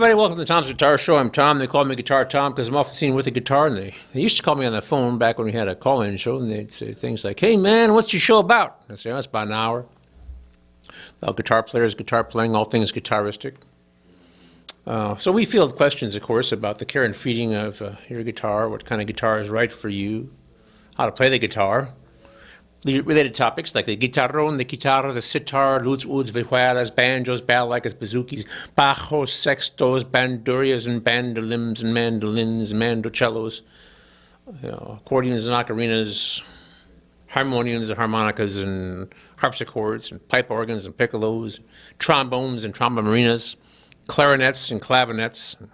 everybody. Welcome to Tom's Guitar Show. I'm Tom. They call me Guitar Tom because I'm often seen with a guitar. And they used to call me on the phone back when we had a call-in show, and they'd say things like, "Hey, man, what's your show about?" I'd say, "Oh, it's about an hour. About guitar players, guitar playing, all things guitaristic." So we field questions, of course, about the care and feeding of your guitar, what kind of guitar is right for you, how to play the guitar. Related topics like the guitarrón, the guitarra, the sitar, luts, ouds, vihuelas, banjos, balalaikas, bazookies, bajos, sextos, bandurias, and bandolims, and mandolins, and mandocellos, accordions and ocarinas, harmoniums and harmonicas, and harpsichords, and pipe organs, and piccolos, trombones and trombomarinas, clarinets and clavinets, and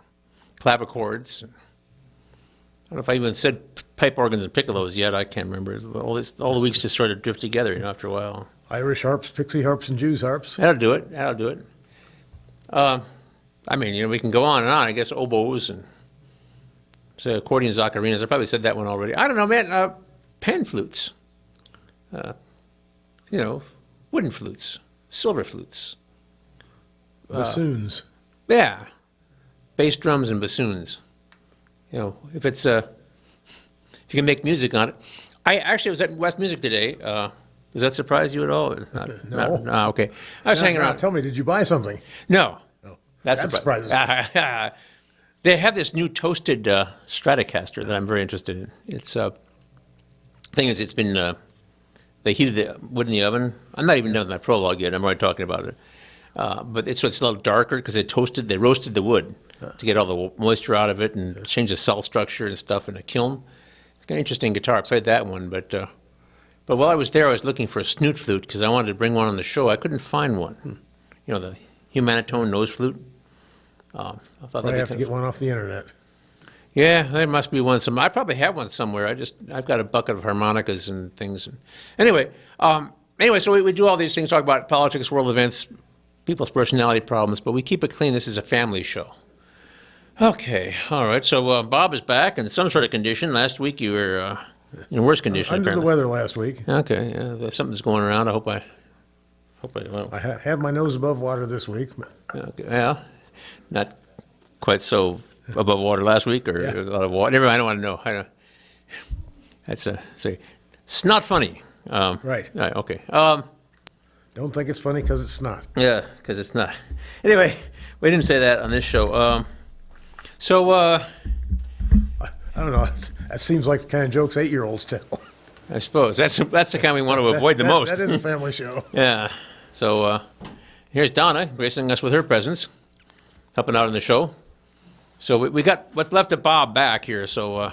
clavichords. I don't know if I even said pipe organs and piccolos yet. I can't remember. All the weeks just sort of drift together, after a while. Irish harps, pixie harps, and Jews harps. That'll do it. We can go on and on. I guess oboes and accordions, ocarinas. I probably said that one already. I don't know, man. Pan flutes. Wooden flutes, silver flutes. Bassoons. Yeah. Bass drums and bassoons. If it's if you can make music on it. I was at West Music today. Does that surprise you at all? No. Okay. I was hanging around. Tell me, did you buy something? No. That surprises me. They have this new toasted Stratocaster that I'm very interested in. It's thing is, it's been they heated the wood in the oven. I'm not even done with my prologue yet. I'm already talking about it. But it's a little darker because they roasted the wood to get all the moisture out of it and change the cell structure and stuff in a kiln. It's got an interesting guitar. I played that one, but while I was there, I was looking for a snoot flute because I wanted to bring one on the show. I couldn't find one. The humanitone nose flute. I thought I have to get one off the internet. Yeah, there must be one somewhere. I probably have one somewhere. I've got a bucket of harmonicas and things. Anyway, so we do all these things, talk about politics, world events, people's personality problems, but we keep it clean. This is a family show. Okay, all right. So Bob is back in some sort of condition. Last week you were in worse condition. Under apparently. The weather last week. Okay, yeah, something's going around. I hope I I have my nose above water this week. Okay, yeah, not quite so above water last week, or a lot of water. Never mind, I don't want to know. That's it's not funny. Right. All right. Okay. Don't think it's funny because it's not. Yeah, because it's not. Anyway, we didn't say that on this show. I don't know. That seems like the kind of jokes 8-year-olds tell. I suppose that's the kind we want to avoid the most. That is a family show. Yeah. So here's Donna gracing us with her presence, helping out on the show. So we got what's left of Bob back here. So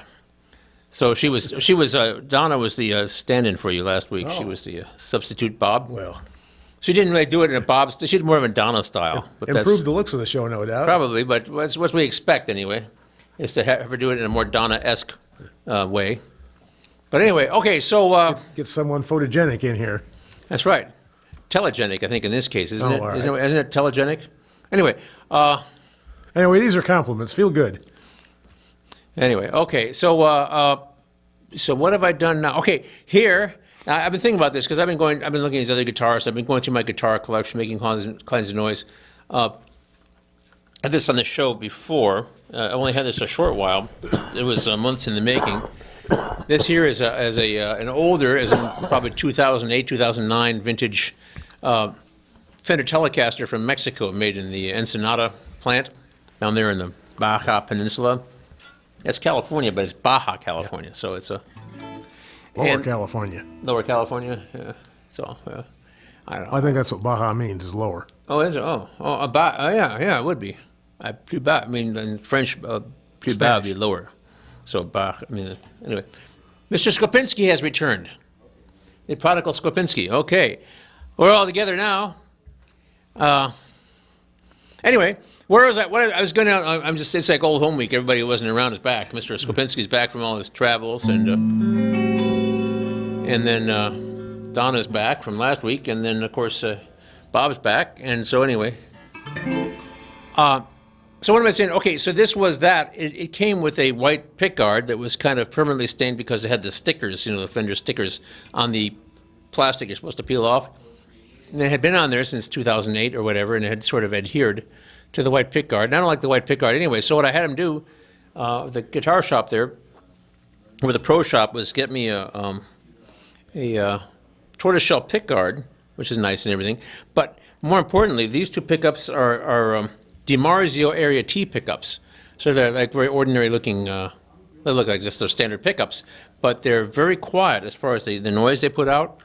she was Donna was the stand-in for you last week. She was the substitute Bob. Well, she didn't really do it in a Bob. She did more of a Donna style. But improved the looks of the show, no doubt. Probably, but that's what we expect anyway, is to have her do it in a more Donna-esque way. But anyway, okay, so get someone photogenic in here. That's right, telegenic, I think in this case, isn't it? Right. Isn't it telegenic? Anyway. Anyway, these are compliments. Feel good. Anyway, okay, so what have I done now? Okay, here. Now, I've been thinking about this because I've been looking at these other guitars. I've been going through my guitar collection, making kinds of noise. I had this on the show before. I only had this a short while. It was months in the making. This here is an older, as in probably 2008, 2009 vintage Fender Telecaster from Mexico, made in the Ensenada plant down there in the Baja Peninsula. That's California, but it's Baja California, so it's a Lower California. Lower California, yeah. So I don't know. I think that's what Baja means, is lower. Oh, is it? Yeah, it would be. Plus bas. I mean, in French, plus bas would be lower. So Bach. Anyway, Mr. Skopinski has returned. The prodigal Skopinski. Okay, we're all together now. Anyway, where was I? It's like old home week. Everybody who wasn't around is back. Mr. Skopinski's back from all his travels, and then Donna's back from last week, and then of course Bob's back, and so anyway. So what am I saying? Okay, so this was that. It came with a white pickguard that was kind of permanently stained because it had the stickers, the Fender stickers on the plastic you're supposed to peel off. And it had been on there since 2008 or whatever, and it had sort of adhered to the white pickguard. And I don't like the white pickguard anyway. So what I had him do, the guitar shop there, or the pro shop, was get me a tortoiseshell pickguard, which is nice and everything. But more importantly, these two pickups are DiMarzio Area T pickups. So they're like very ordinary looking. They look like just their standard pickups, but they're very quiet as far as the noise they put out.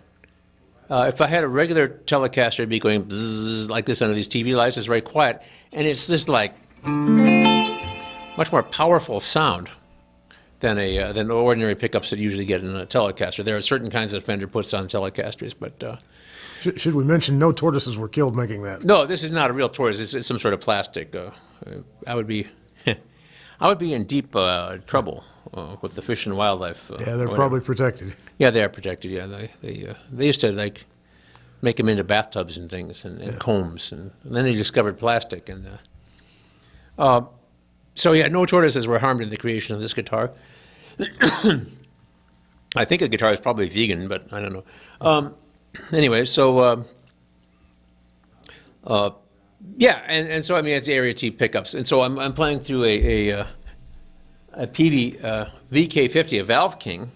If I had a regular Telecaster, it'd be going bzzz like this under these TV lights. It's very quiet, and it's just like much more powerful sound than the ordinary pickups that you usually get in a Telecaster. There are certain kinds that Fender puts on Telecasters, but Should we mention no tortoises were killed making that? no, this is not a real tortoise. It's some sort of plastic. I would be I would be in deep trouble with the Fish and Wildlife. Yeah, they're whatever. probably protected. Yeah, they are protected. Yeah, they used to like make them into bathtubs and things and combs, and then they discovered plastic. And so yeah, no tortoises were harmed in the creation of this guitar. I think the guitar is probably vegan, but I don't know. Anyway, so yeah, and so I mean it's Area T pickups, and so I'm playing through a PV VK50, a Valve King,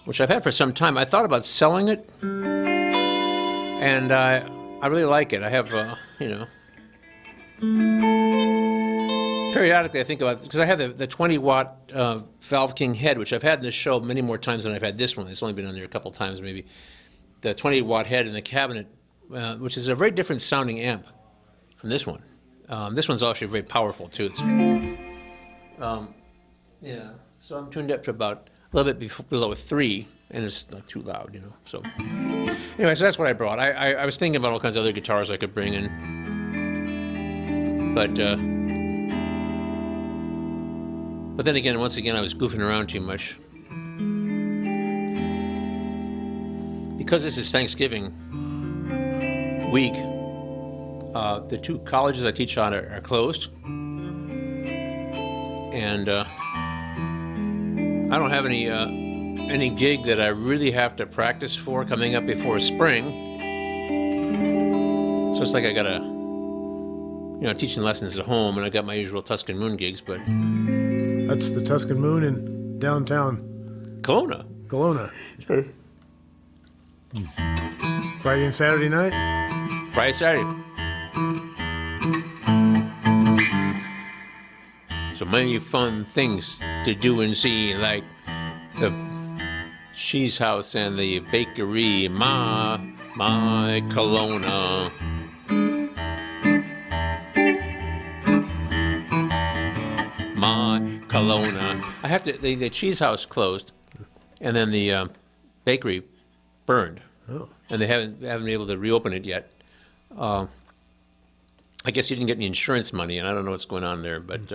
which I've had for some time. I thought about selling it, and I really like it. I have periodically I think about, because I have the 20-watt Valve King head, which I've had in this show many more times than I've had this one. It's only been on there a couple times maybe. The 20-watt head in the cabinet, which is a very different sounding amp from this one. This one's actually very powerful too. It's yeah. So I'm tuned up to about a little bit below 3, and it's not too loud, you know. So anyway, so that's what I brought. I was thinking about all kinds of other guitars I could bring in, but then again, once again, I was goofing around too much. Because this is Thanksgiving week, the 2 colleges I teach on are closed, and I don't have any gig that I really have to practice for coming up before spring. So it's like I gotta, teaching lessons at home, and I got my usual Tuscan Moon gigs, but That's the Tuscan Moon in downtown Kelowna. Kelowna. Friday and Saturday night? Friday, Saturday. So many fun things to do and see, like the cheese house and the bakery, my Kelowna. My Kelowna. I have to. The cheese house closed, and then the bakery burned. Oh. And they haven't been able to reopen it yet. I guess you didn't get any insurance money, and I don't know what's going on there. But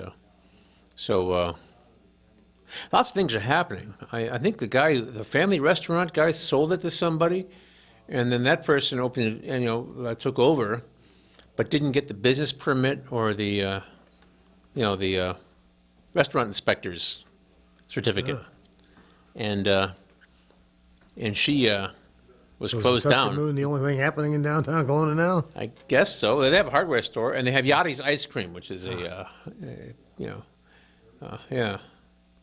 lots of things are happening. I think the family restaurant guy, sold it to somebody, and then that person opened it and took over, but didn't get the business permit or the restaurant inspector's certificate, and she was So closed is the Tuscan down. Moon the only thing happening in downtown Kelowna now? I guess so. They have a hardware store, and they have Yachty's ice cream, which is yeah.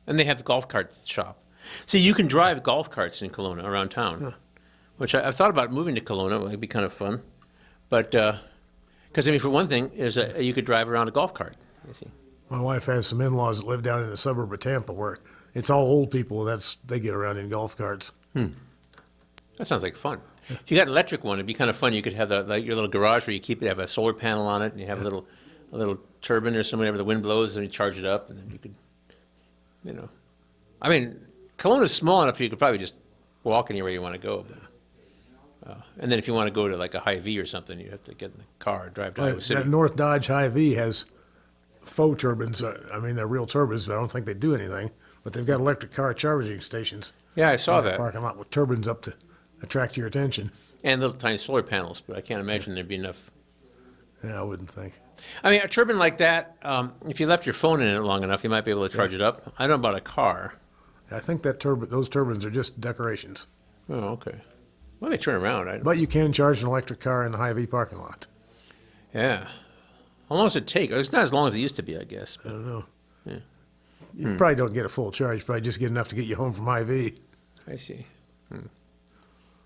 And they have the golf cart shop. See, you can drive golf carts in Kelowna around town, which I've thought about moving to Kelowna. It'd be kind of fun, but because for one thing, is you could drive around a golf cart. You see. My wife has some in-laws that live down in the suburb of Tampa where it's all old people. They get around in golf carts. That sounds like fun. If you got an electric one, it'd be kind of fun. You could have your little garage where you have a solar panel on it, and you have a little turbine or something. Whenever the wind blows, and you charge it up, and then you could, Kelowna's small enough you could probably just walk anywhere you want to go. And then if you want to go to like a Hy-Vee or something, you have to get in the car and drive to Iowa City. That North Dodge Hy-Vee has faux turbines. They're real turbines, but I don't think they do anything. But they've got electric car charging stations. Yeah, I saw in the that. parking lot with turbines up to attract your attention. And little tiny solar panels, but I can't imagine there'd be enough. Yeah, I wouldn't think. A turbine like that, if you left your phone in it long enough, you might be able to charge it up. I don't know about a car. I think those turbines are just decorations. Oh, okay. Well, they turn around. But you can charge an electric car in the Hy-Vee parking lot. Yeah. How long does it take? It's not as long as it used to be, I guess. I don't know. Yeah. You probably don't get a full charge. Probably just get enough to get you home from IV. I see. Or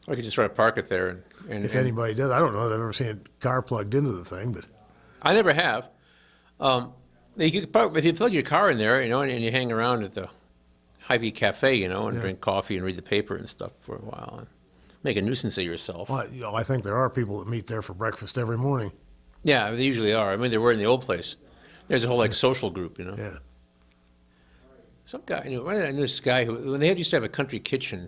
you could just try to park it there. If anybody does, I don't know that I've ever seen a car plugged into the thing, but I never have. You could if you plug your car in there, and you hang around at the Hy-Vee Cafe, and drink coffee and read the paper and stuff for a while, and make a nuisance of yourself. well, I think there are people that meet there for breakfast every morning. Yeah, they usually are. I mean, they were in the old place. There's a whole social group, Yeah. Some guy, I knew this guy who, when they used to have a country kitchen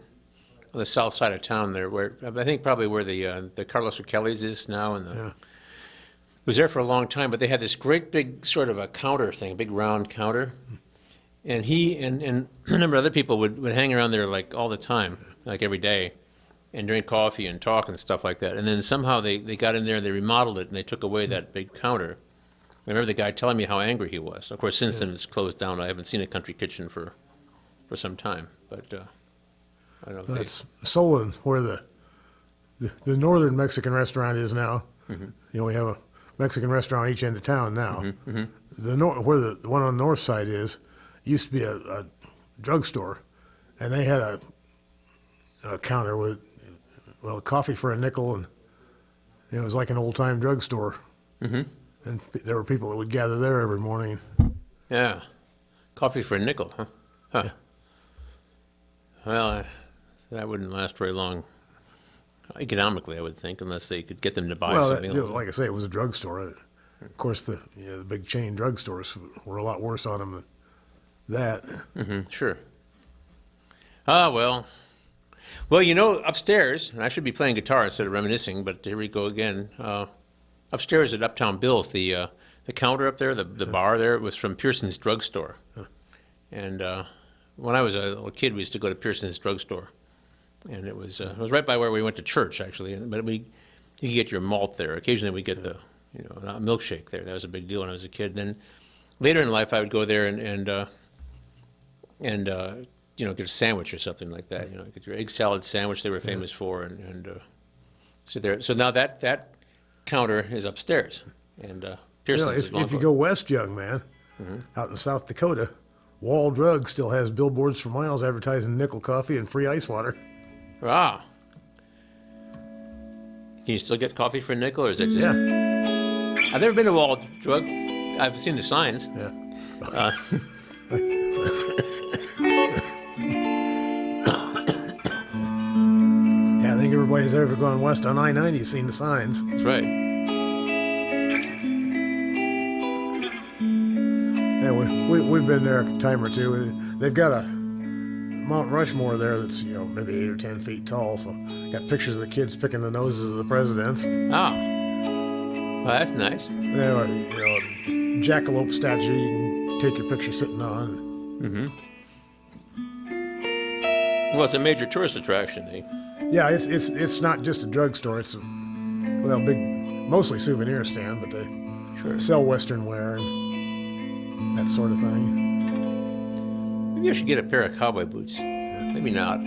on the south side of town there, where I think probably where the Carlos O'Kelly's is now, and was there for a long time. But they had this great big sort of a counter thing, big round counter, and he and a number of other people would hang around there like all the time, like every day, and drink coffee and talk and stuff like that. And then somehow they got in there and they remodeled it and they took away that big counter. I remember the guy telling me how angry he was. Of course, since then it's closed down. I haven't seen a country kitchen for some time, but I don't know. That's Solon, where the northern Mexican restaurant is now. We have a Mexican restaurant each end of town now. Where the one on the north side is, used to be a drugstore, and they had a counter with coffee for a nickel, and it was like an old time drugstore. And there were people that would gather there every morning. Yeah, coffee for a nickel, huh? Yeah. Well, that wouldn't last very long economically, I would think, unless they could get them to buy something else. Like I say, it was a drugstore. Of course, the big chain drugstores were a lot worse on them than that. Sure. Ah, well, upstairs, and I should be playing guitar instead of reminiscing, but here we go again. Upstairs at Uptown Bill's, the counter up there, the bar there, was from Pearson's Drugstore. And when I was a little kid, we used to go to Pearson's Drugstore, and it was right by where we went to church, actually. But you could get your malt there. Occasionally, we get the a milkshake there. That was a big deal when I was a kid. And then later in life, I would go there and get a sandwich or something like that. Get your egg salad sandwich they were famous for, and sit there. So now that counter is upstairs, and Pearson's is if you go west, young man, out in South Dakota, Wall Drug still has billboards for miles advertising nickel coffee and free ice water. Ah. Can you still get coffee for a nickel, or is it just... Yeah. I've never been to Wall Drug. I've seen the signs. Yeah. I think everybody's ever gone west on I-90 has seen the signs. That's right. Yeah, we've been there a time or two. They've got a Mount Rushmore there that's maybe 8 or 10 feet tall. So got pictures of the kids picking the noses of the presidents. Oh, well, that's nice. They have a jackalope statue you can take your picture sitting on. Well, it's a major tourist attraction, eh? Yeah, it's not just a drugstore. It's big, mostly souvenir stand, but they sell Western wear and that sort of thing. Maybe I should get a pair of cowboy boots. Maybe not.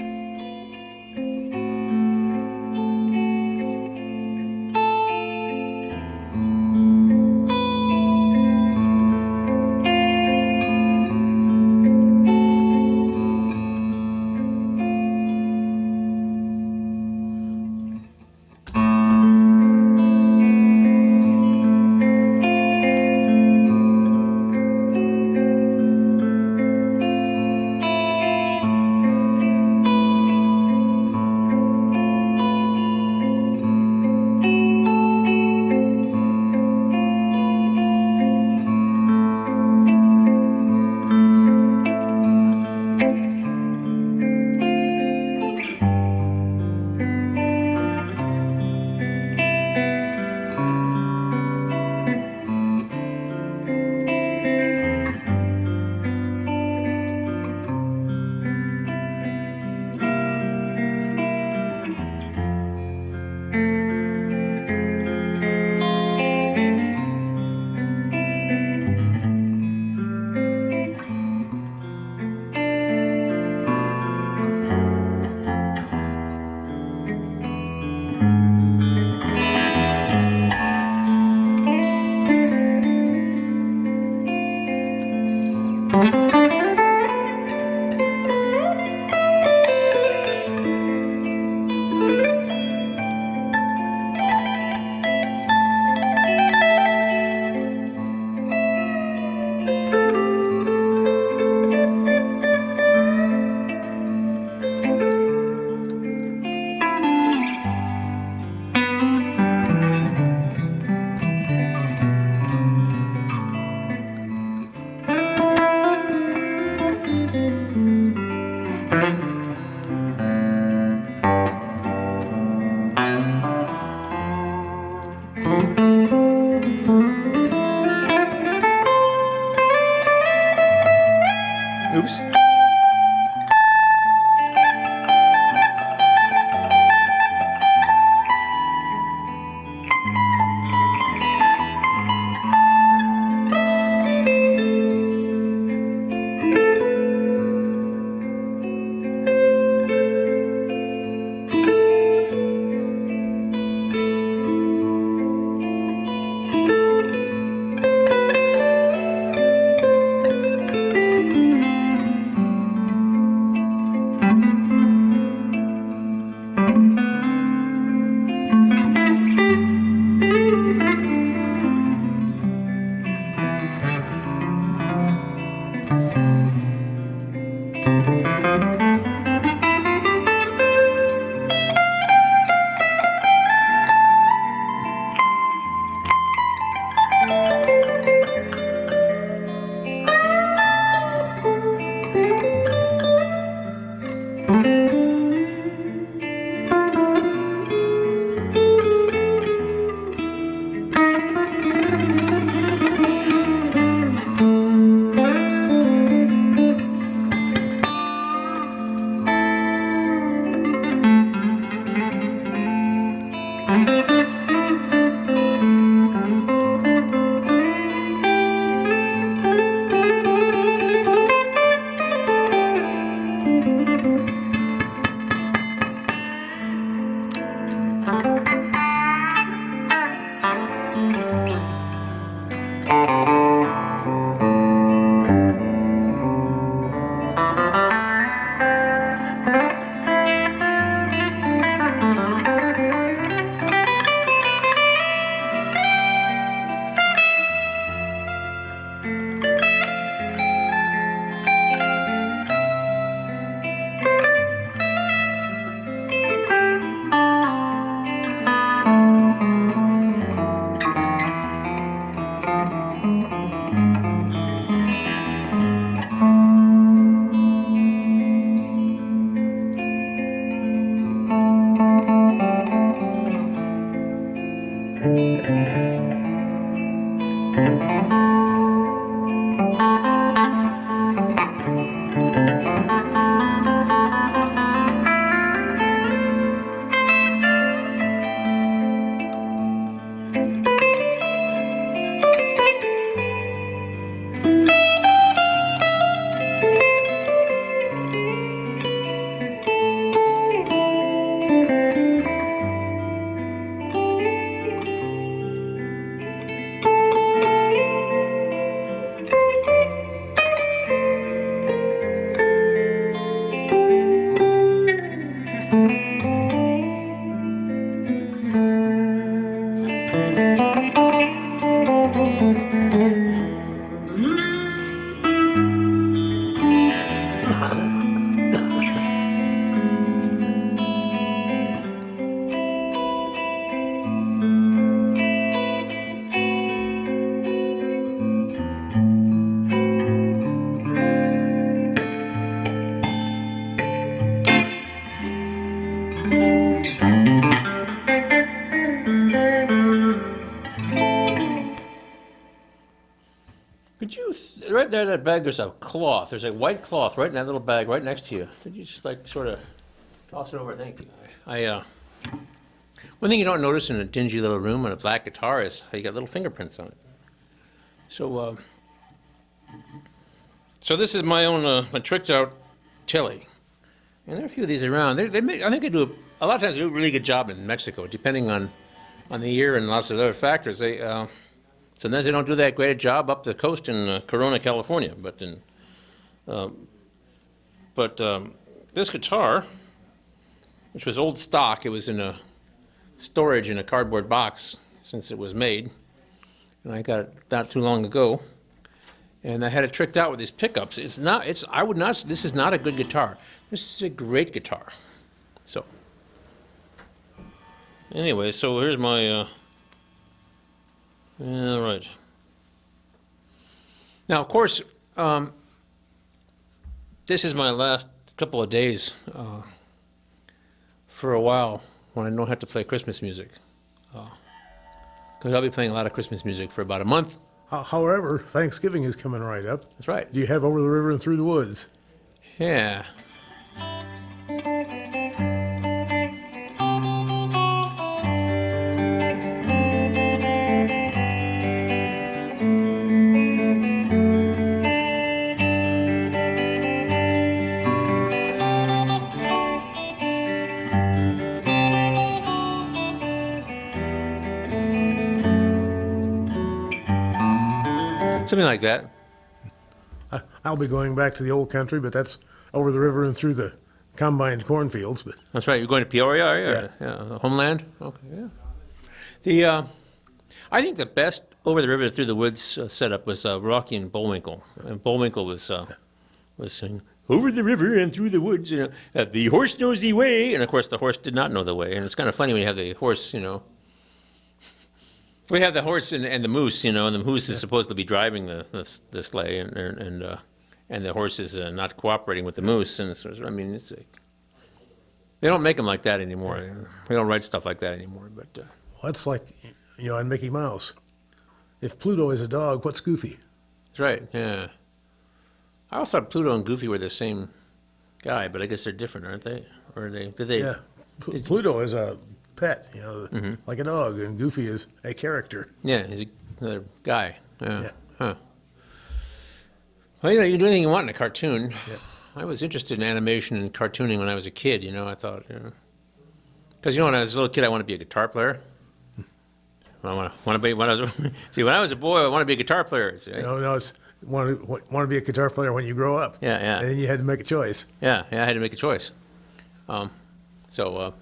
blues. Could you, right there in that bag, there's a cloth. There's a white cloth right in that little bag right next to you. Could you just like sort of toss it over? Thank you. One thing you don't notice in a dingy little room on a black guitar is how you got little fingerprints on it. So, so this is my own, my tricked out Tilly. And there are a few of these around. They make, I think they do, a lot of times they do a really good job in Mexico, depending on the year and lots of other factors. Sometimes they don't do that great a job up the coast in Corona, California. But this guitar, which was old stock, it was in a storage in a cardboard box since it was made, and I got it not too long ago. And I had it tricked out with these pickups. This is not a good guitar. This is a great guitar. So, anyway, so here's my, all right. Now, of course, this is my last couple of days for a while when I don't have to play Christmas music. Because I'll be playing a lot of Christmas music for about a month. However, Thanksgiving is coming right up. That's right. Do you have Over the River and Through the Woods? Yeah. Something like that. I'll be going back to the old country, but that's over the river and through the combined cornfields. But That's right. You're going to Peoria, are you? Yeah. Yeah. Homeland. Okay. Yeah. I think the best over the river through the woods setup was Rocky and Bullwinkle. And Bullwinkle was saying, "Over the river and through the woods, the horse knows the way." And of course, the horse did not know the way. And it's kind of funny when you have the horse, We have the horse and the moose, and the moose is supposed to be driving the sleigh, and the horse is not cooperating with the moose. And so, I mean, it's like, they don't make them like that anymore. They don't write stuff like that anymore. But well, that's like, on Mickey Mouse. If Pluto is a dog, what's Goofy? that's right. Yeah. I always thought Pluto and Goofy were the same guy, but I guess they're different, aren't they? Or are they? Did they? Yeah, Pluto is a pet, like a dog, and Goofy is a character. Yeah. He's another guy. Yeah. Yeah. Huh. Well, you can do anything you want in a cartoon. Yeah. I was interested in animation and cartooning when I was a kid. I thought, because when I was a little kid, I wanted to be a guitar player. I want to be when I was when I was a boy, I wanted to be a guitar player. See? No, it's want to be a guitar player when you grow up. Yeah, yeah. And then you had to make a choice. Yeah, I had to make a choice. So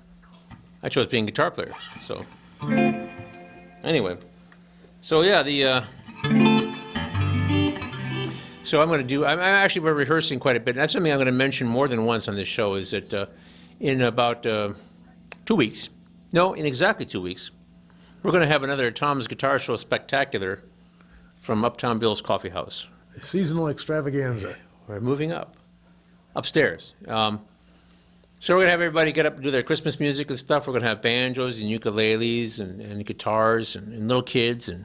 I chose being a guitar player. So anyway, so yeah, so I'm going to do. I'm actually been rehearsing quite a bit. And that's something I'm going to mention more than once on this show. Is that in about 2 weeks? No, in exactly 2 weeks, we're going to have another Tom's Guitar Show Spectacular from Uptown Bill's Coffee House. A seasonal extravaganza. We're moving upstairs. So we're going to have everybody get up and do their Christmas music and stuff. We're going to have banjos and ukuleles and guitars and little kids. And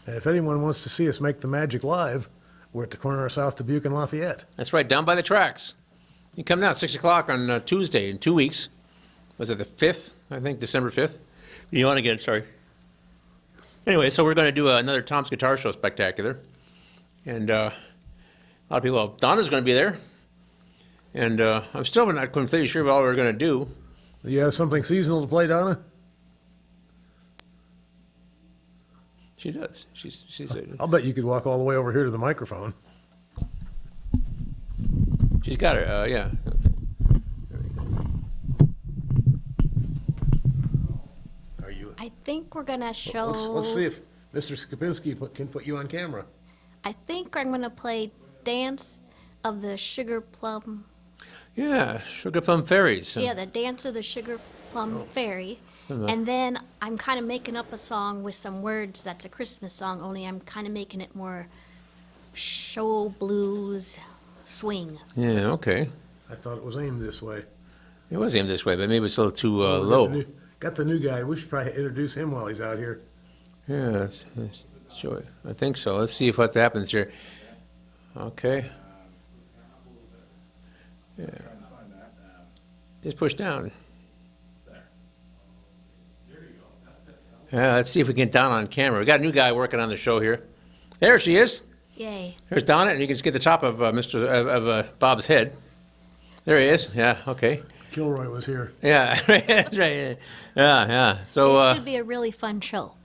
And if anyone wants to see us make the magic live, we're at the corner of South Dubuque and Lafayette. that's right, down by the tracks. You come down at 6 o'clock on Tuesday in 2 weeks. Was it the 5th? I think December 5th. You want to get, sorry. Anyway, so we're going to do another Tom's Guitar Show Spectacular. And a lot of people, well, Donna's going to be there. And I'm still not completely sure what we're going to do. You have something seasonal to play, Donna? She does. She's I'll bet you could walk all the way over here to the microphone. she's got her, yeah. Are you? I think we're gonna show. Let's see if Mr. Skopinski can put you on camera. I think I'm gonna play Dance of the Sugar Plum. Yeah, Sugar Plum Fairies. Yeah, the Dance of the Sugar Plum Fairy. And then I'm kind of making up a song with some words that's a Christmas song, only I'm kind of making it more show blues swing. Yeah, okay. I thought it was aimed this way. It was aimed this way, but maybe it's a little too We low. got the new guy. We should probably introduce him while he's out here. Yeah, let's show it. I think so. Let's see what happens here. Okay. Yeah. Just push down. Yeah, let's see if we can get Donna on camera. We got a new guy working on the show here. There she is. Yay. There's Donna, and you can just get the top of Bob's head. There he is. Yeah. Okay. Kilroy was here. Yeah. That's right. Yeah. So. It should be a really fun show.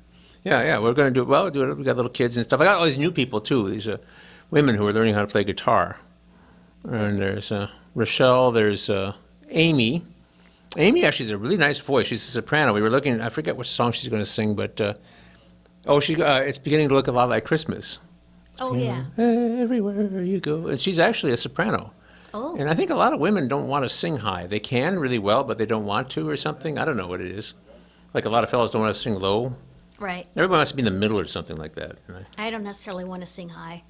Yeah, we're going to do it. Well, we got little kids and stuff. I got all these new people, too. These women who are learning how to play guitar. And there's Rochelle, there's Amy. Amy actually has a really nice voice. She's a soprano. We were looking, I forget which song she's going to sing, but, it's beginning to look a lot like Christmas. Oh, yeah. Everywhere you go. And she's actually a soprano. Oh, And I think a lot of women don't want to sing high. They can really well, but they don't want to or something. I don't know what it is. Like a lot of fellows don't want to sing low. right. Everyone wants to be in the middle or something like that. Right? I don't necessarily want to sing high.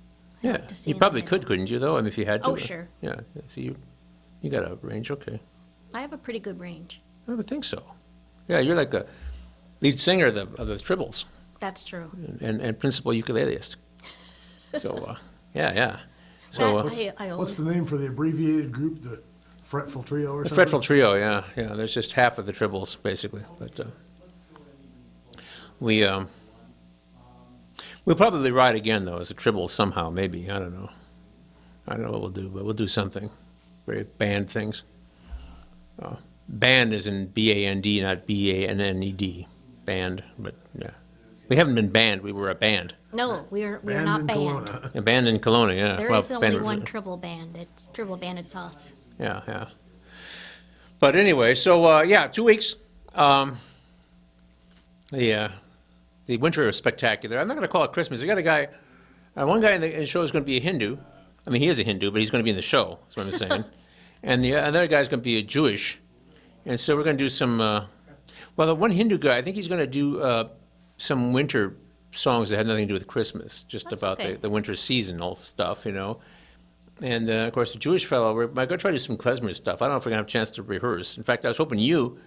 I Yeah, like to sing you in the probably middle. could, couldn't you, though? I mean, if you had to. Oh, sure. Yeah, so you got a range, okay. I have a pretty good range. I would think so. Yeah, you're like the lead singer of the Tribbles That's true. and principal ukuleleist. So, yeah. So I own. What's the name for the abbreviated group, the Fretful Trio or the something? fretful trio, yeah, yeah. There's just half of the triples basically, but we'll probably ride again though as a triple somehow, maybe. I don't know. I don't know what we'll do, but we'll do something. Very band things. Band is in B-A-N-D, not B-A-N-N-E-D. Band, but yeah. We haven't been banned. We were a band. No, we're Band not in banned. Kelowna. A band in Kelowna, yeah. There Well, is only band- one triple band. It's Triple Banded Sauce. Yeah, yeah. But anyway, so yeah, 2 weeks. The winter is spectacular. I'm not going to call it Christmas. I got a guy, one guy in the show is going to be a Hindu. I mean, he is a Hindu, but he's going to be in the show. That's what I'm saying. And the other guy's going to be a Jewish. And so we're going to do some. Well, the one Hindu guy, I think he's going to do some winter songs that have nothing to do with Christmas, just That's about okay. the winter seasonal stuff, you know. And of course, the Jewish fellow, we're going to try to do some klezmer stuff. I don't know if we're going to have a chance to rehearse. In fact, I was hoping you,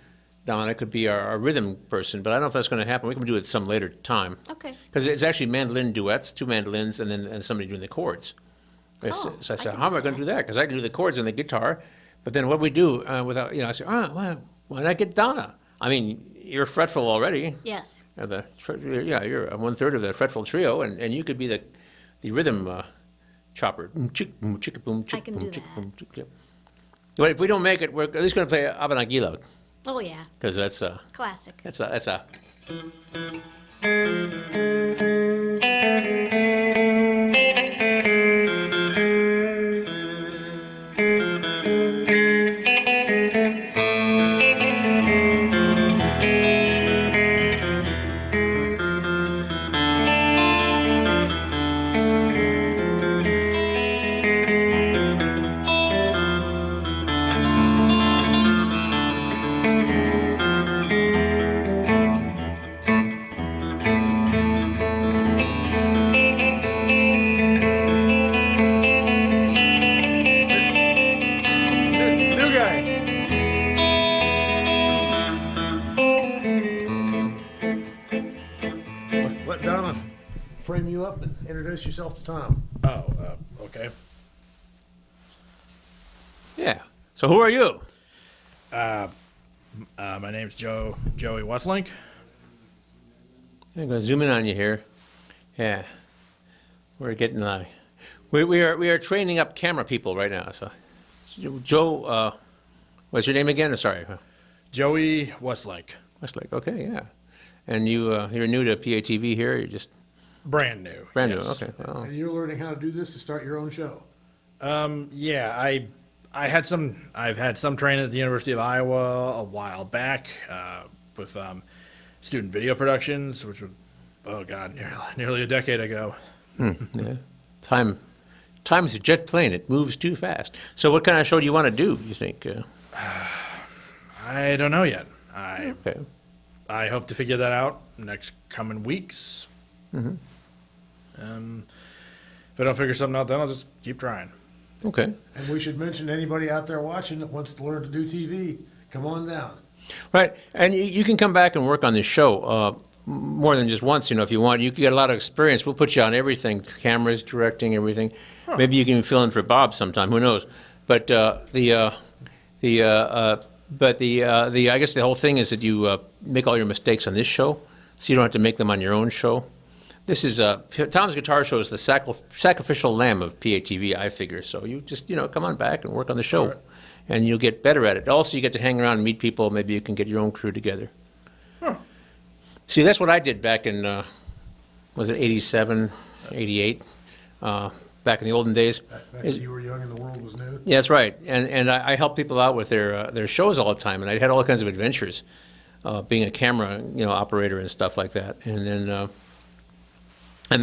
Donna, could be our rhythm person, but I don't know if that's going to happen. We can do it some later time. Okay. Because it's actually mandolin duets, 2 mandolins, and somebody doing the chords. So I I said, can how am do I going to do that. that? Because I can do the chords on the guitar, but then what we do without, I said, why not get Donna? I mean, you're fretful already. Yes. You're 1/3 of the fretful trio, and you could be the rhythm chopper. Boom, chick, boom, chick, boom, chick, I can boom, do chick, that. boom, chick, yeah. But if we don't make it, we're at least going to play Abanagila, Oh yeah. because that's Classic. a. New guy. Let Donna frame you up and introduce yourself to Tom. Oh, okay. Yeah. So who are you? My name's Joey Westlink. I'm going to zoom in on you here. Yeah. We're getting we are training up camera people right now. So, Joe, what's your name again? Sorry, Joey Westlink. Westlake. Okay, yeah. And you're new to PATV here. You're just Brand new. brand new. yes. Okay. Well, And you're learning how to do this to start your own show. Yeah, I've had some training at the University of Iowa a while back with student video productions, which were, oh God, nearly a decade ago. yeah. Time is a jet plane. It moves too fast. So, what kind of show do you want to do? You think? I don't know yet. Okay. I hope to figure that out next coming weeks. If I don't figure something out, then I'll just keep trying. Okay. And we should mention anybody out there watching that wants to learn to do TV, come on down. Right, and you can come back and work on this show more than just once, if you want. You get a lot of experience. We'll put you on everything, cameras, directing, everything. Maybe you can fill in for Bob sometime. Who knows? But I guess the whole thing is that you make all your mistakes on this show, so you don't have to make them on your own show. This is Tom's Guitar Show is the sacrificial lamb of PATV, I figure. So you just come on back and work on the show, Right. and you'll get better at it. Also, you get to hang around and meet people. Maybe you can get your own crew together. See, that's what I did back in was it 87, 88, back in the olden days. Back when you were young and the world was new. Yeah, that's right. And I helped people out with their shows all the time, and I had all kinds of adventures, being a camera operator and stuff like that. And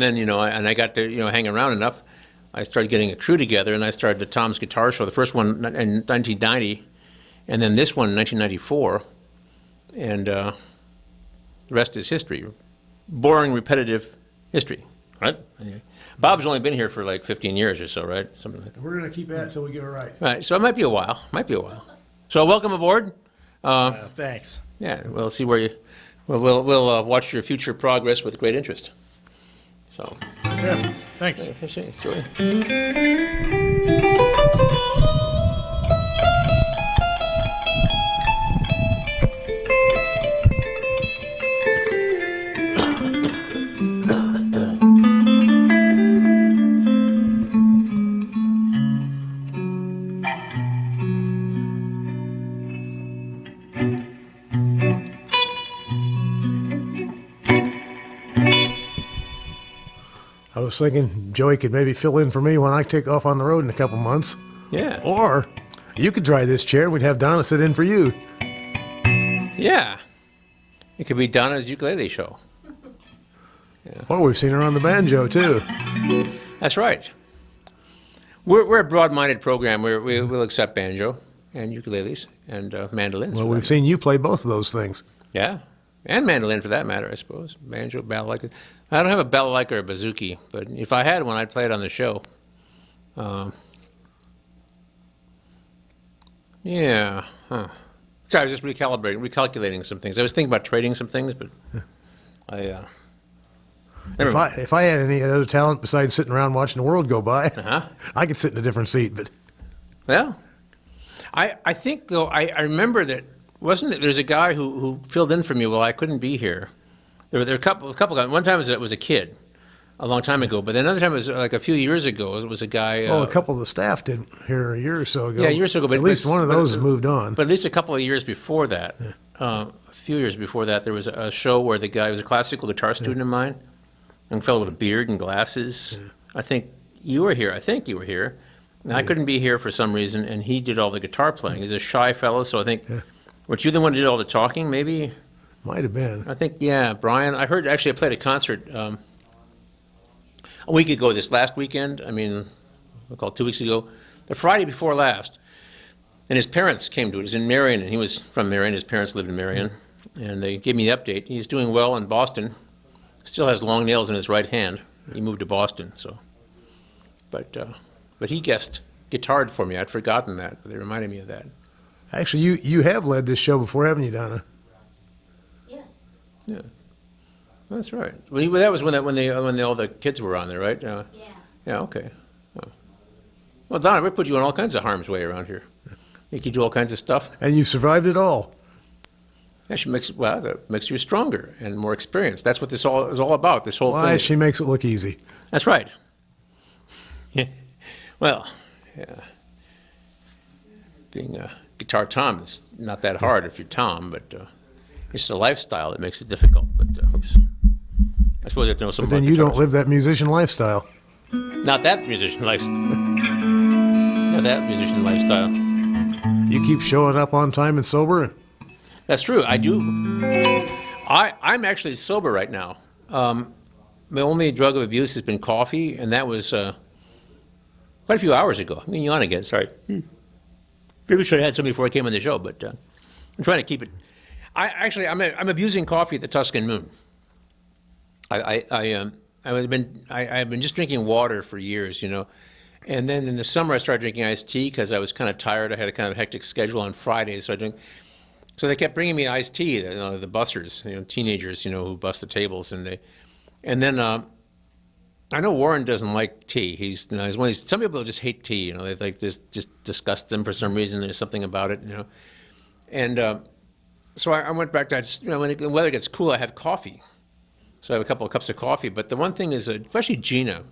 then I got to hang around enough. I started getting a crew together, and I started the Tom's Guitar Show, the first one in 1990, and then this one in 1994, and the rest is history. Boring, repetitive history, right? Anyway. Bob's only been here for like 15 years or so, right? Something like that. And we're going to keep at it until we get it right. Right, so it might be a while. So welcome aboard. Thanks. Yeah, we'll see where we'll watch your future progress with great interest. So. Yeah, thanks. Enjoy. I was thinking Joey could maybe fill in for me when I take off on the road in a couple months. Yeah. Or you could try this chair and we'd have Donna sit in for you. Yeah. It could be Donna's ukulele show. Or we've seen her on the banjo, too. That's right. We're a broad-minded program. We'll accept banjo and ukuleles and mandolins. Well, for we've that seen you play both of those things. Yeah, and mandolin for that matter, I suppose. Banjo, balalaika. I don't have a balalaika or a bouzouki, but if I had one, I'd play it on the show. Yeah. Huh. Sorry, I was just recalculating some things. I was thinking about trading some things, but never mind. If I had any other talent besides sitting around watching the world go by, Uh-huh. I could sit in a different seat. But Well, I think, though, I remember that, wasn't it, there's a guy who filled in for me while I couldn't be here. There were a couple guys. One time it was a kid, a long time ago, but then another time it was like a few years ago. It was a guy. well, a couple of the staff did here a year or so ago. Yeah, years ago. But at least one of those has moved on. But at least a couple of years before that, a few years before that, there was a show where the guy was a classical guitar student of mine, a young fellow with a beard and glasses. I think you were here. And I couldn't be here for some reason, and he did all the guitar playing. He's a shy fellow, so I think, weren't you the one who did all the talking, maybe? Might have been. I think, yeah, Brian. I heard, actually, I played a concert a week ago, this last weekend. I mean, I call it 2 weeks ago. The Friday before last. And his parents came to it. It was in Marion, and he was from Marion. His parents lived in Marion. And they gave me the update. He's doing well in Boston. Still has long nails in his right hand. He moved to Boston, so. But he guitarred for me. I'd forgotten that, but they reminded me of that. Actually, you have led this show before, haven't you, Donna? Yes. Yeah, that's right. Well, that was when all the kids were on there, right? Yeah. Yeah. Okay. Oh. Well, Donna, we put you in all kinds of harm's way around here. Make you do all kinds of stuff. And you survived it all. That makes you stronger and more experienced. That's what this all is all about. This whole Why, thing. she makes it look easy. That's right. Well, yeah. Being a guitar Tom is not that hard if you're Tom, but it's the lifestyle that makes it difficult. But oops. I suppose you have to know something But then about you don't guitars. live that musician lifestyle. Not that musician lifestyle. Not that musician lifestyle. You keep showing up on time and sober. That's true. I do. I'm actually sober right now. My only drug of abuse has been coffee, and that was quite a few hours ago. I mean, yawn again. Sorry. Maybe should have had some before I came on the show, but I'm trying to keep it. I'm abusing coffee at the Tuscan Moon. I've been just drinking water for years, and then in the summer I started drinking iced tea because I was kind of tired. I had a kind of hectic schedule on Fridays, so they kept bringing me iced tea. The bussers, teenagers, who bust the tables, and then I know Warren doesn't like tea. He's one of these. Some people just hate tea. They like this, just disgust them for some reason. There's something about it, And so I went back to when the weather gets cool, I have coffee. So I have a couple of cups of coffee. But the one thing is, especially Gina,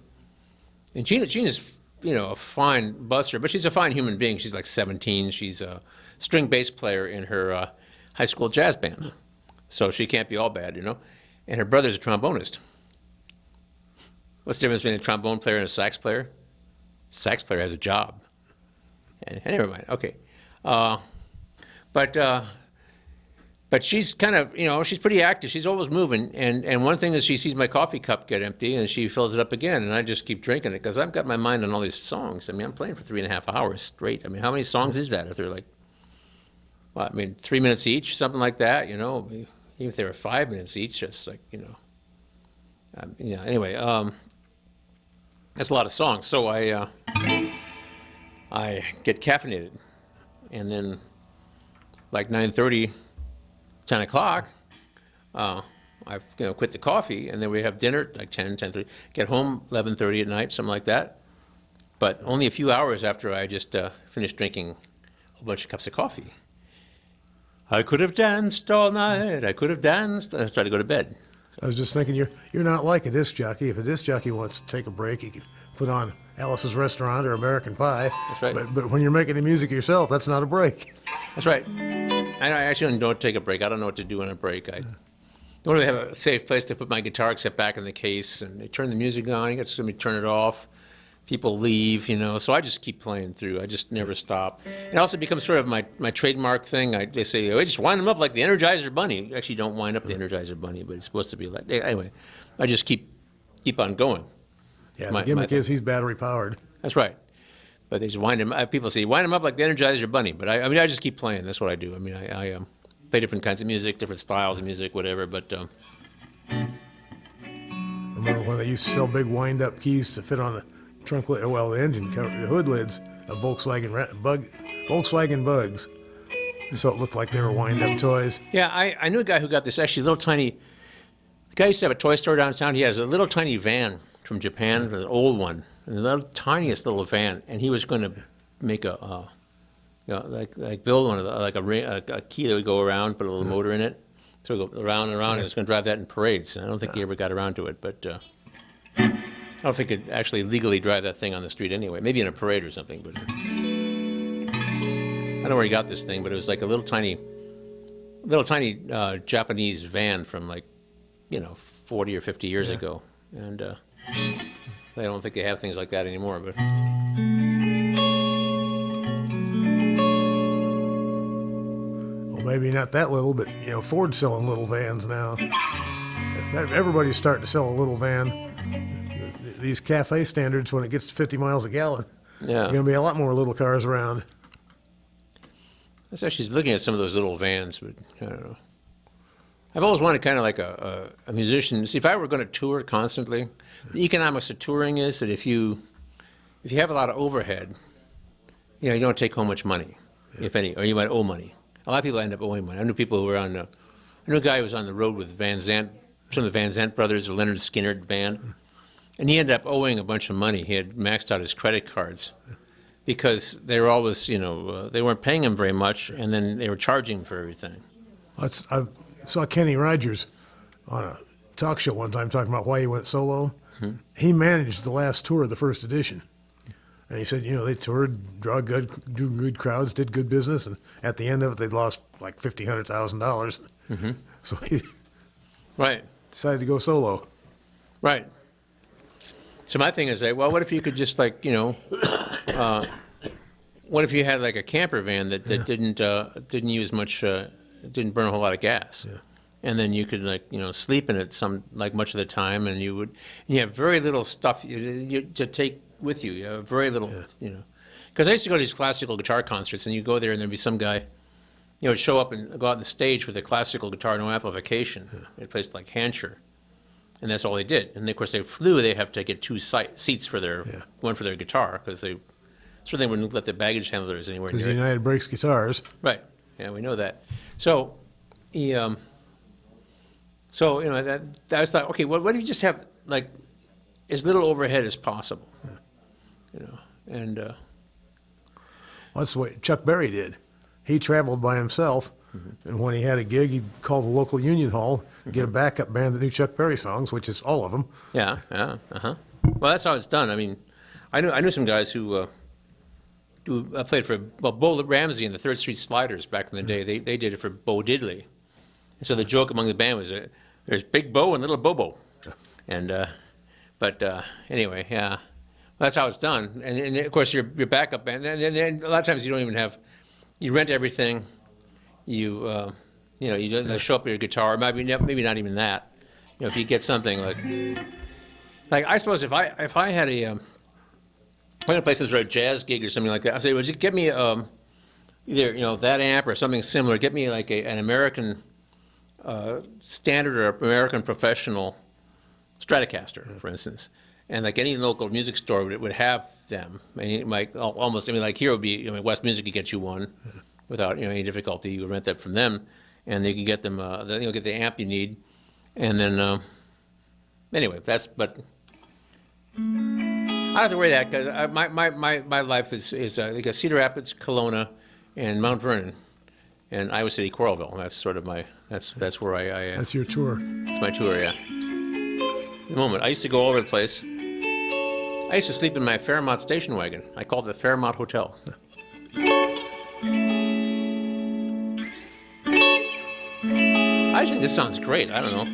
and Gina's a fine busser, but she's a fine human being. She's like 17. She's a string bass player in her high school jazz band, so she can't be all bad, And her brother's a trombonist. What's the difference between a trombone player and a sax player? Sax player has a job. And never mind. Okay, but she's kind of she's pretty active. She's always moving. And one thing is she sees my coffee cup get empty and she fills it up again, and I just keep drinking it because I've got my mind on all these songs. I mean, I'm playing for 3.5 hours straight. I mean, how many songs is that? If they're like, 3 minutes each, something like that. Even if they were 5 minutes each, just like Anyway. That's a lot of songs. So I get caffeinated, and then like 9:30, 10 o'clock, I quit the coffee, and then we have dinner like 10:30. Get home 11:30 at night, something like that. But only a few hours after I just finished drinking a whole bunch of cups of coffee. I could have danced all night. I could have danced. I tried to go to bed. I was just thinking, you're not like a disc jockey. If a disc jockey wants to take a break, he can put on Alice's Restaurant or American Pie. That's right. But when you're making the music yourself, that's not a break. That's right. I actually don't take a break. I don't know what to do on a break. I don't really have a safe place to put my guitar except back in the case. And they turn the music on. You get somebody to turn it off. People leave, so I just keep playing through. I just never stop. It also becomes sort of my trademark thing. They say, oh, just wind them up like the Energizer Bunny. You actually don't wind up the Energizer Bunny, but it's supposed to be like, anyway, I just keep on going. Yeah, the gimmick is he's battery powered. That's right. But they just wind him. People say wind him up like the Energizer Bunny. But I just keep playing. That's what I do. I mean, I play different kinds of music, different styles of music, whatever. But remember when they used to sell big wind-up keys to fit on the trunk lid, the engine cover, the hood lids of Volkswagen Bugs, so it looked like they were wind-up toys. yeah, I knew a guy who got this actually little tiny. The guy used to have a toy store downtown. He has a little tiny van from Japan, an old one, the tiniest little van, and he was going to make build one of the, like a key that would go around, put a little motor in it, so it would go around and around, and he was going to drive that in parades. And I don't think he ever got around to it, but I don't think he could actually legally drive that thing on the street anyway. Maybe in a parade or something, but I don't know where he got this thing, but it was like a little tiny Japanese van from 40 or 50 years ago, and I don't think they have things like that anymore. But well, maybe not that little, but Ford's selling little vans now. Everybody's starting to sell a little van. These cafe standards, when it gets to 50 miles a gallon, there are going to be a lot more little cars around. I was actually looking at some of those little vans, but I don't know. I've always wanted kind of like a musician. See, if I were going to tour constantly, the economics of touring is that if you have a lot of overhead, you don't take home much money, if any, or you might owe money. A lot of people end up owing money. I knew people who were I knew a guy who was on the road with Van Zandt, some of the Van Zandt brothers, the Leonard Skinner band, and he ended up owing a bunch of money. He had maxed out his credit cards because they were always, they weren't paying him very much, and then they were charging for everything. I saw Kenny Rogers on a talk show one time talking about why he went solo. Mm-hmm. He managed the last tour of the first edition. And he said, they toured, drew good crowds, did good business, and at the end of it, they'd lost like $1,500. Mm-hmm. So he decided to go solo. Right. So my thing is, well, what if you could just what if you had like a camper van that didn't use much, didn't burn a whole lot of gas, and then you could sleep in it much of the time, and you have very little stuff to take with you. You have very little, because I used to go to these classical guitar concerts, and you go there and there'd be some guy, show up and go out on the stage with a classical guitar, no amplification, at a place like Hampshire. And that's all they did. And of course, they flew. They have to get two seats for one for their guitar, because they certainly wouldn't let the baggage handlers anywhere near it. Because United breaks guitars. Right. Yeah, we know that. So, I was thought, okay, what if you just have as little overhead as possible, and well, that's the way Chuck Berry did. He traveled by himself. Mm-hmm. And when he had a gig, he'd call the local union hall, get a backup band that knew Chuck Berry songs, which is all of them. Yeah. Well, that's how it's done. I mean, I knew some guys who played for Bo Ramsey and the Third Street Sliders back in the day. They did it for Bo Diddley. And so the joke among the band was there's Big Bo and Little Bobo. And anyway, yeah, well, that's how it's done. And of course your backup band. And a lot of times you don't even have. You rent everything. You just show up with your guitar. Maybe not even that. If you get something like I suppose if I had I'm gonna play some sort of jazz gig or something like that, I'd say, would you get me either that amp or something similar? Get me like an American standard or American professional Stratocaster, for instance, and like any local music store would have them. Like here would be West Music could get you one. Without any difficulty, you would rent that from them, and they can get them. You'll get the amp you need, And then, anyway, but I don't have to worry that because my life is like Cedar Rapids, Kelowna, and Mount Vernon, and Iowa City, Coralville. That's sort of that's where I That's your tour. it's my tour, yeah. The moment I used to go all over the place. I used to sleep in my Fairmont station wagon. I called it the Fairmont Hotel. I think this sounds great. I don't know.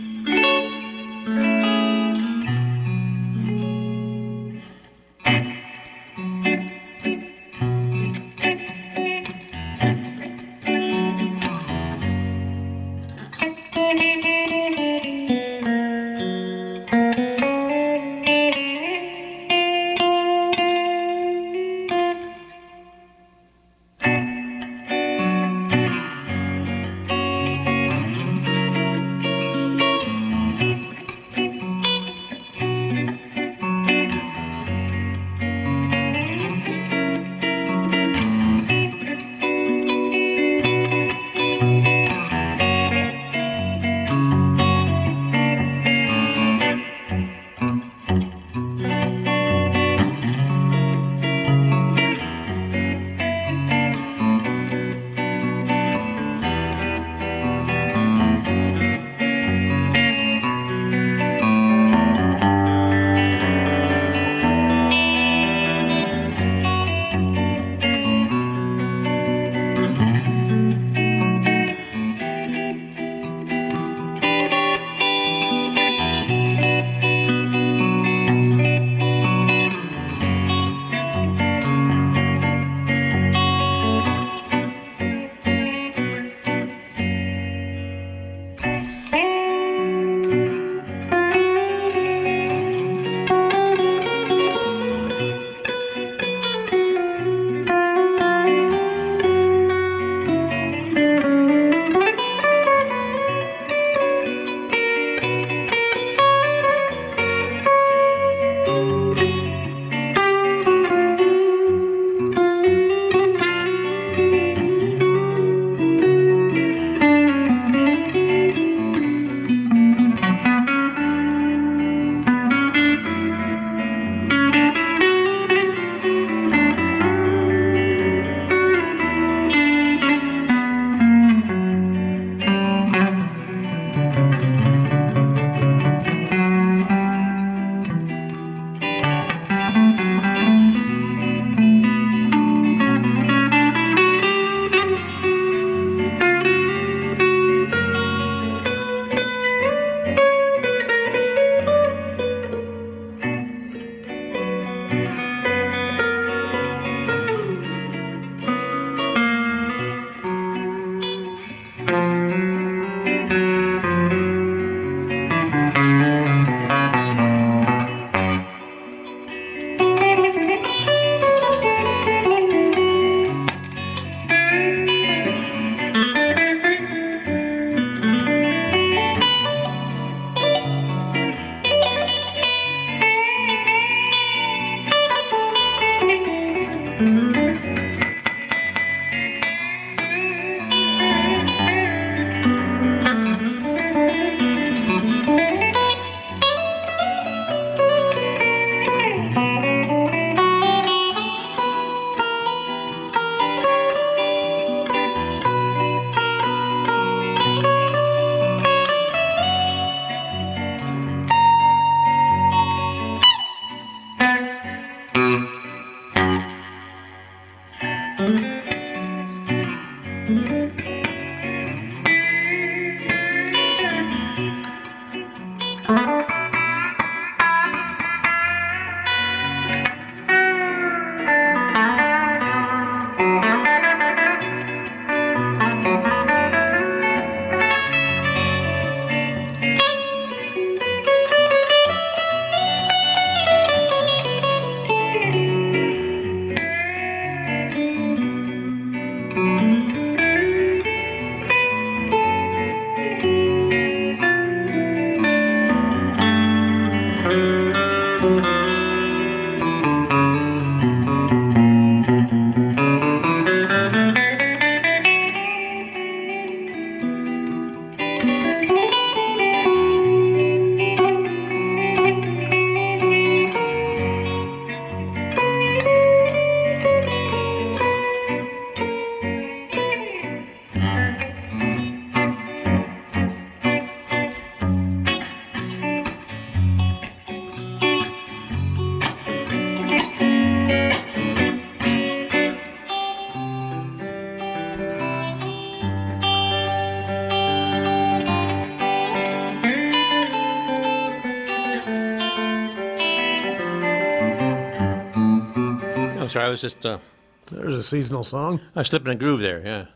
sorry, I was just There's a seasonal song. I slipped in a groove there. Yeah.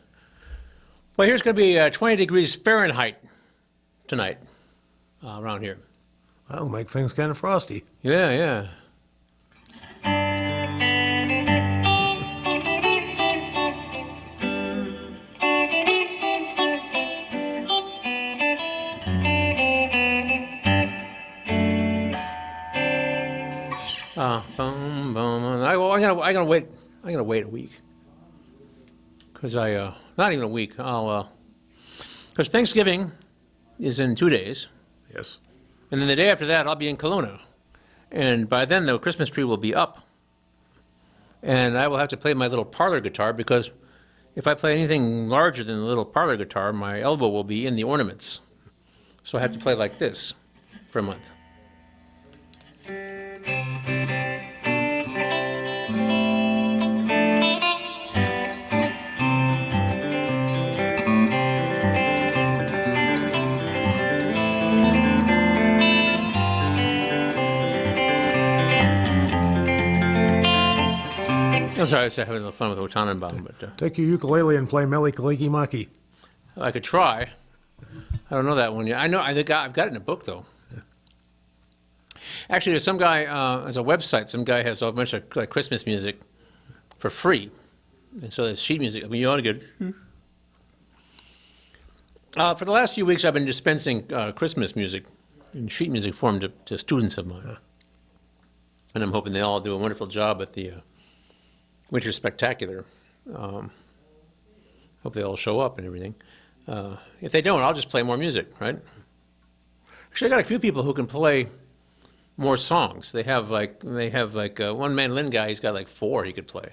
Well, here's going to be 20 degrees Fahrenheit tonight around here. That'll make things kind of frosty. Yeah, yeah. Boom, boom. I'm gonna wait. I'm gonna wait a week because not even a week. Because Thanksgiving is in 2 days, Yes. and then the day after that I'll be in Kelowna, and by then the Christmas tree will be up, and I will have to play my little parlor guitar because if I play anything larger than the little parlor guitar, my elbow will be in the ornaments, so I have to play like this for a month. I'm sorry, I was having a little fun with Otanenbaum, but Take your ukulele and play Mele Kalikimaki. I could try. I don't know that one yet. I think I've got it in a book, though. Actually, there's some guy, there's a website, some guy has a bunch of like Christmas music for free. And so there's sheet music. I mean, you ought to get. For the last few weeks, I've been dispensing Christmas music in sheet music form to students of mine. And I'm hoping they all do a wonderful job at the Winter Spectacular. Hope they all show up and everything. If they don't, I'll just play more music, right? Actually, I got a few people who can play more songs. They have like one mandolin guy. He's got like 4 he could play.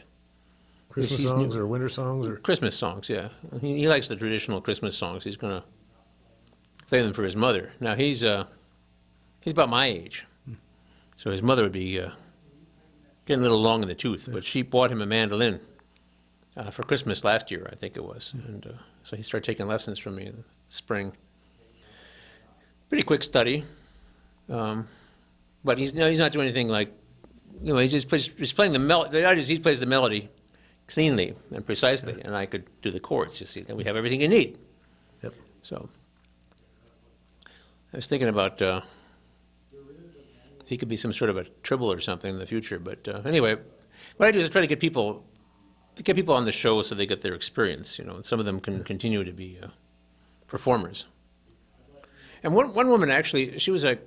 Christmas He's songs new. or winter songs or Christmas songs, yeah. He likes the traditional Christmas songs. He's gonna play them for his mother. Now he's about my age, so his mother would be getting a little long in the tooth. But she bought him a mandolin for Christmas last year, I think it was, and so he started taking lessons from me in the spring. Pretty quick study, but he's not doing anything like, he's playing the melody. The idea is he plays the melody cleanly and precisely, and I could do the chords, you see. Then we have everything you need. Yep. So I was thinking about he could be some sort of a tribble or something in the future. But anyway, what I do is I try to get people on the show so they get their experience, and some of them can continue to be performers. And one woman, actually, she was a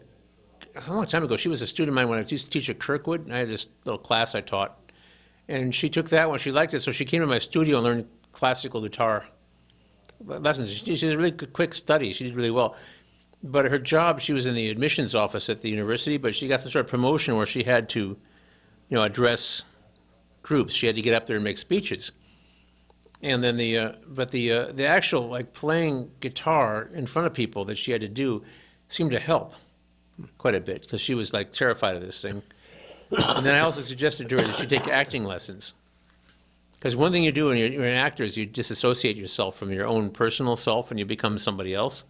long time ago, she was a student of mine when I used to teach at Kirkwood, and I had this little class I taught. And she took that one, she liked it, so she came to my studio and learned classical guitar lessons. She did a really quick study, she did really well. But her job, she was in the admissions office at the university, but she got some sort of promotion where she had to, address groups. She had to get up there and make speeches. And then the actual, like, playing guitar in front of people that she had to do seemed to help quite a bit, because she was, like, terrified of this thing. And then I also suggested to her that she take acting lessons. Because one thing you do when you're an actor is you disassociate yourself from your own personal self and you become somebody else.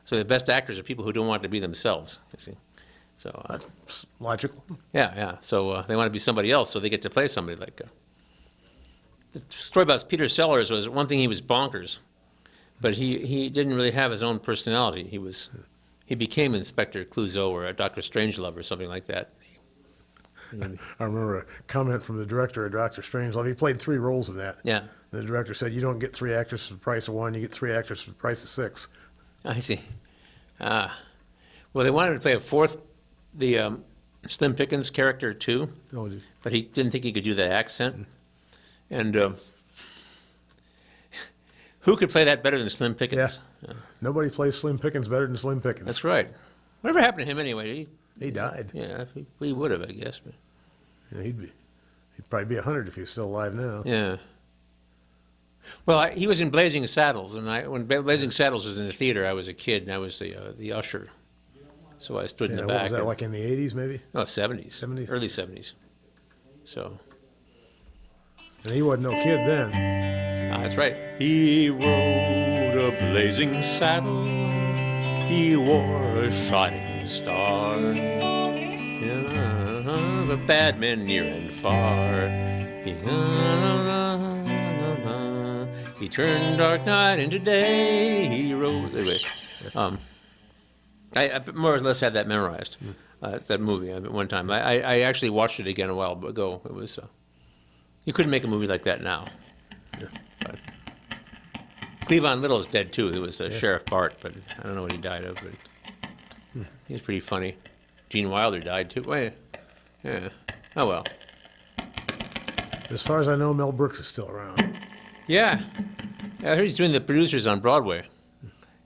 So the best actors are people who don't want to be themselves, you see. So that's logical. yeah. So they want to be somebody else, so they get to play somebody like. The story about Peter Sellers was one thing, he was bonkers, but he didn't really have his own personality. He became Inspector Clouseau or Dr. Strangelove or something like that. I remember a comment from the director of Dr. Strangelove. He played 3 roles in that. Yeah. The director said, "You don't get 3 actors for the price of 1. You get 3 actors for the price of 6." I see. Well, they wanted to play a 4th, the Slim Pickens character too, Oh, geez. but he didn't think he could do that accent. And who could play that better than Slim Pickens? Yeah. Nobody plays Slim Pickens better than Slim Pickens. That's right. Whatever happened to him anyway? He died. Yeah, he would have, I guess. But, Yeah, he'd probably be 100 if he was still alive now. yeah. Well, he was in Blazing Saddles, and when Blazing Saddles was in the theater, I was a kid, and I was the usher. So I stood in the Yeah, back. what was that, like in the 80s maybe? Oh, 70s. 70s? Early 70s. So. And he wasn't no kid then. That's right. He rode a blazing saddle. He wore a shining star. Yeah, the bad men near and far. He turned dark night into day. He rose. Anyway, I more or less had that memorized. That movie at one time. I actually watched it again a while ago. It was you couldn't make a movie like that now. But Cleavon Little's dead too. He was Sheriff Bart, but I don't know what he died of. But he was pretty funny. Gene Wilder died too. Wait, yeah. Oh well. As far as I know, Mel Brooks is still around. Yeah. I heard he's doing the producers on Broadway.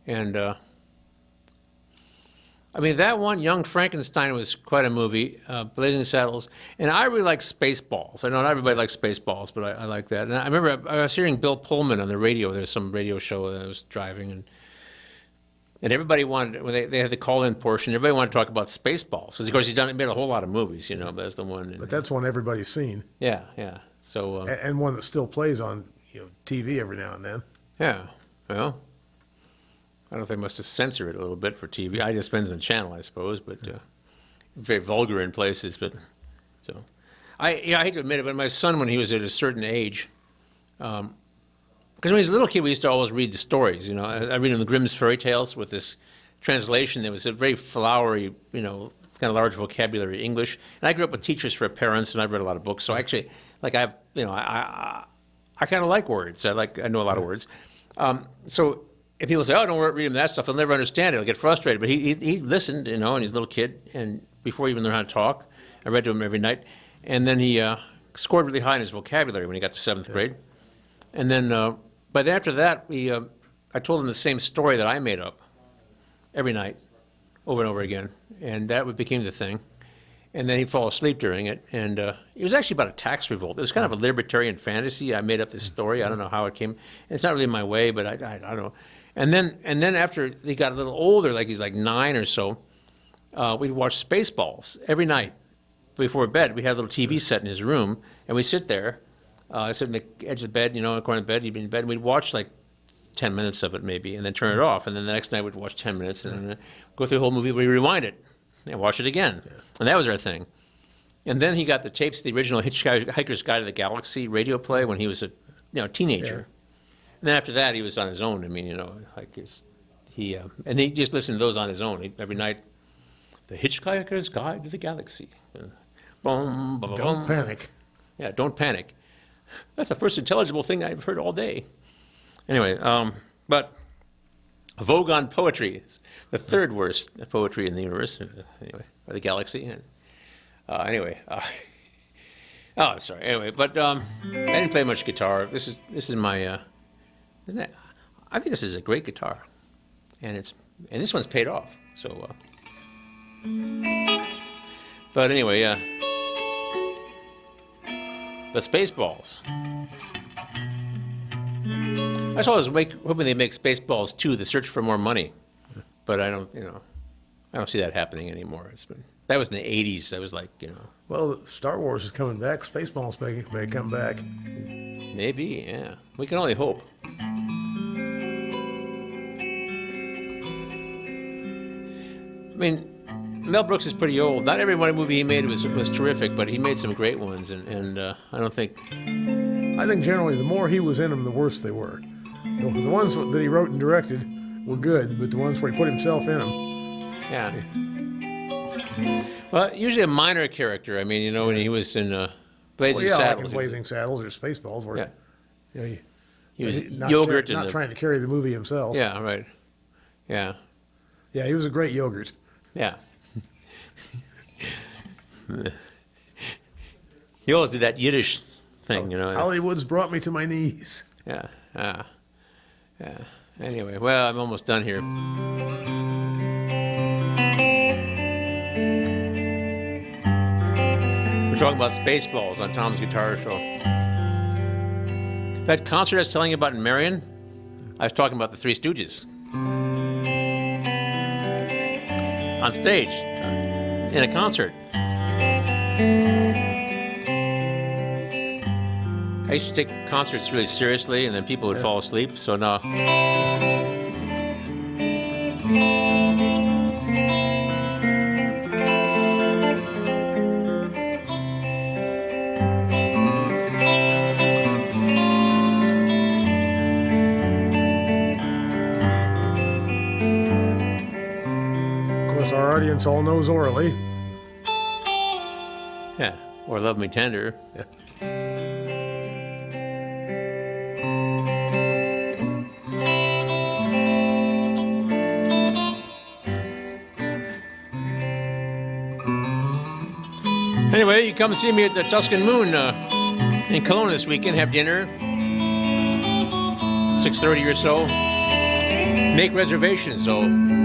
And, I mean, that one, Young Frankenstein, was quite a movie, Blazing Saddles. And I really like Spaceballs. I know not everybody likes Spaceballs, but I like that. And I remember I was hearing Bill Pullman on the radio. There's some radio show that I was driving. And everybody wanted, when they had the call-in portion, everybody wanted to talk about Spaceballs. Because, of course, he made a whole lot of movies, you know, but that's the one. But that's one everybody's seen. Yeah, yeah. So, And one that still plays on TV every now and then. yeah, well, I don't know if they must have censored it a little bit for TV. I just depends on the channel, I suppose, but very vulgar in places. But so, I hate to admit it, but my son, when he was at a certain age, because when he was a little kid, we used to always read the stories. You know, I read him the Grimm's fairy tales with this translation that was a very flowery, kind of large vocabulary English. And I grew up with teachers for parents, and I've read a lot of books. So actually, like I kind of like words. I know a lot of words. So if people say, "Oh, don't read him that stuff," he'll never understand it. He'll get frustrated. But he listened, and he's a little kid, and before he even learned how to talk, I read to him every night, and then he scored really high in his vocabulary when he got to 7th grade. And then, but after that, I told him the same story that I made up every night, over and over again, and that became the thing. And then he'd fall asleep during it, and it was actually about a tax revolt. It was kind of a libertarian fantasy. I made up this story. I don't know how it came. It's not really my way, but I don't know. And then after he got a little older, like he's like 9 or so, we'd watch Spaceballs every night before bed. We had a little TV set in his room, and we sit there, sit on the edge of the bed, in the corner of the bed. He'd be in bed, and we'd watch like 10 minutes of it maybe, and then turn it off. And then the next night we'd watch 10 minutes, and then go through the whole movie. We rewind it and watch it again. Yeah. And that was our thing. And then he got the tapes, the original Hitchhiker's Guide to the Galaxy radio play when he was a teenager. Yeah. And then after that, he was on his own. I mean, and he just listened to those on his own every night. The Hitchhiker's Guide to the Galaxy. Boom, boom, Don't panic. Yeah, don't panic. That's the first intelligible thing I've heard all day. Anyway, but Vogue on Poetry is the third worst poetry in the universe, anyway, or the galaxy. And, sorry. Anyway, but I didn't play much guitar. This is my. I think this is a great guitar, and this one's paid off. So, but anyway, the Spaceballs. I was always hoping they make Spaceballs 2, The Search for More Money, but I don't see that happening anymore. That was in the 80s. I was like, Well, Star Wars is coming back. Spaceballs may come back. Maybe, yeah. We can only hope. I mean, Mel Brooks is pretty old. Not every one movie he made was terrific, but he made some great ones, and I don't think. I think generally the more he was in them, the worse they were. The ones that he wrote and directed were good, but the ones where he put himself in them. Yeah. Well, usually a minor character. I mean, when he was in Blazing Saddles. Like in Blazing Saddles or Spaceballs, where he was not yogurt. Not trying to carry the movie himself. Yeah, right. Yeah. Yeah, he was a great yogurt. Yeah. He always did that Yiddish thing, Hollywood's brought me to my knees. Yeah. Yeah. Anyway, well, I'm almost done here. We're talking about Spaceballs on Tom's Guitar Show. That concert I was telling you about in Marion, I was talking about the Three Stooges. On stage, in a concert. I used to take concerts really seriously, and then people would fall asleep, so now. audience all knows orally. Yeah, or Love Me Tender. Anyway, you come see me at the Tuscan Moon in Cologne this weekend. Have dinner, 6:30 or so. Make reservations, though.